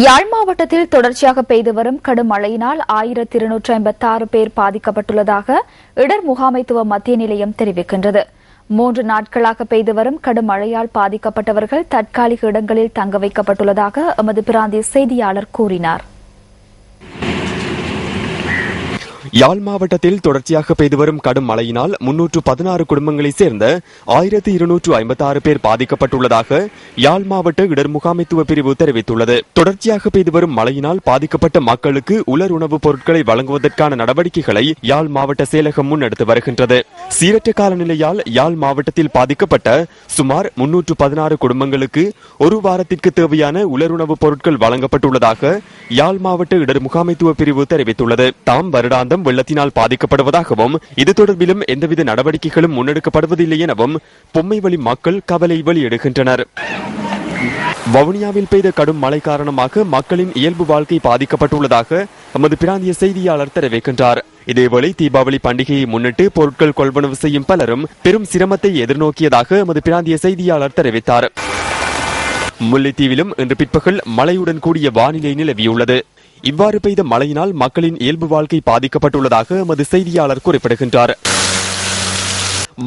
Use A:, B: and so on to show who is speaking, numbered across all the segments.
A: யாழ் மாவட்டத்தில் தொடர்ச்சியாக பெய்து வரும் கடும் மழையினால் 1256 பேர் பாதிக்கப்பட்டுள்ளதாக இடர் முகாமைத்துவ மத்திய நிலையம் தெரிவிக்கின்றது. 3 நாட்களாக பெய்து வரும் கடும் மழையால் பாதிக்கப்பட்டவர்கள் தற்காலிக இடங்களில் தங்க வைக்கப்பட்டுள்ளதாக எமது பிராந்திய செய்தியாளர் கூறினார்.
B: யாழ் மாவட்டத்தில் தொடர்ச்சியாக பெய்து வரும் கடும் மழையினால் 316 குடும்பங்களைச் சேர்ந்த 1256 பேர் பாதிக்கப்பட்டுள்ளதாக யாழ் மாவட்ட இடர் முகாமைத்துவ பிரிவு தெரிவித்துள்ளது. தொடர்ச்சியாக பெய்து வரும் மழையினால் பாதிக்கப்பட்ட மக்களுக்கு உலர் உணவுப் பொருட்களை வழங்குவதற்கான நடவடிக்கைகளை யாழ் மாவட்ட செயலகம் முன்னெடுத்து வருகின்றது. சீரற்ற காலநிலையால் யாழ் மாவட்டத்தில் பாதிக்கப்பட்ட சுமார் 316 குடும்பங்களுக்கு ஒரு வாரத்திற்கு தேவையான உலருணவுப் பொருட்கள் வழங்கப்பட்டுள்ளதாக யாழ் மாவட்ட இடர் முகாமைத்துவ பிரிவு தெரிவித்துள்ளது. தாம் வருடாந்தம் வெள்ளத்தினால் பாதிக்கப்படுவதாகவும் இது தொடர்பிலும் எந்தவித நடவடிக்கைகளும் முன்னெடுக்கப்படுவதில்லை எனவும் பொம்மைவழி மக்கள் கவலை வெளியிடுகின்றனர். வவுனியாவில் பெய்த கடும் மழை காரணமாக மக்களின் இயல்பு வாழ்க்கை பாதிக்கப்பட்டுள்ளதாக எமது பிராந்திய செய்தியாளர் தெரிவிக்கின்றார். இதேவேளை தீபாவளி பண்டிகையை முன்னிட்டு பொருட்கள் கொள்வனவு செய்யும் பலரும் பெரும் சிரமத்தை எதிர்நோக்கியதாக எமது பிராந்திய செய்தியாளர் தெரிவித்தார். முல்லைத்தீவிலும் இன்று பிற்பகல் மழையுடன் கூடிய வானிலை நிலவியுள்ளது. இவ்வாறு பெய்த மழையினால் மக்களின் இயல்பு வாழ்க்கை பாதிக்கப்பட்டுள்ளதாக எமது செய்தியாளர் குறிப்பிடுகின்றார்.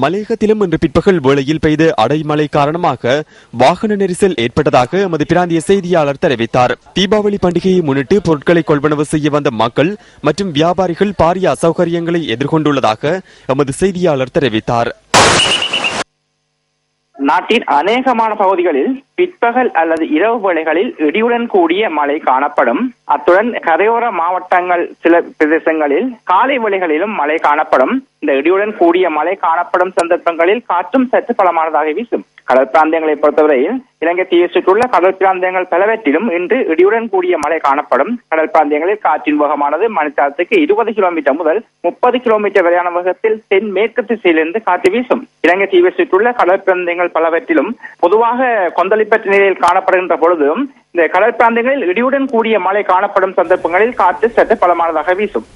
B: மலையகத்திலும் இன்று பிற்பகல் வேளையில் பெய்த அடைமழை காரணமாக வாகன நெரிசல் ஏற்பட்டதாக எமது பிராந்திய செய்தியாளர் தெரிவித்தார். தீபாவளி பண்டிகையை முன்னிட்டு பொருட்களை கொள்வனவு செய்ய வந்த மக்கள் மற்றும் வியாபாரிகள் பாரிய அசௌகரியங்களை எதிர்கொண்டுள்ளதாக எமது செய்தியாளர் தெரிவித்தார்.
C: நாட்டின் அநேகமான பகுதிகளில் பிற்பகல் அல்லது இரவு வேளைகளில் இடியுடன் கூடிய மழை காணப்படும். அத்துடன் கரையோர மாவட்டங்கள் சில பிரதேசங்களில் காலை வேளைகளிலும் மழை காணப்படும். இந்த இடியுடன் கூடிய மழை காணப்படும் சந்தர்ப்பங்களில் காற்றும் சற்று பலமானதாக வீசும். கடல் பிராந்தியங்களை பொறுத்தவரையில் இலங்கை தீவை சுற்றுள்ள கடல் பிராந்தியங்கள் பலவற்றிலும் இன்று இடியுடன் கூடிய மழை காணப்படும். கடல் பிராந்தியங்களில் காற்றின் வேகமானது மணித்தாரத்துக்கு 20 கிலோமீட்டர் முதல் 30 கிலோமீட்டர் வரையான வேகத்தில் தென் மேற்கு திசையிலிருந்து காற்று வீசும். இலங்கை தீவை சுற்றுள்ள கடல் பிராந்தியங்கள் பலவற்றிலும் பொதுவாக கொந்தளிப்பற்ற நிலையில் காணப்படுகின்ற பொழுதும் இந்த கடல் பிராந்தியங்களில் இடியுடன் கூடிய மழை காணப்படும் சந்தர்ப்பங்களில் காற்று சற்று பலமானதாக வீசும்.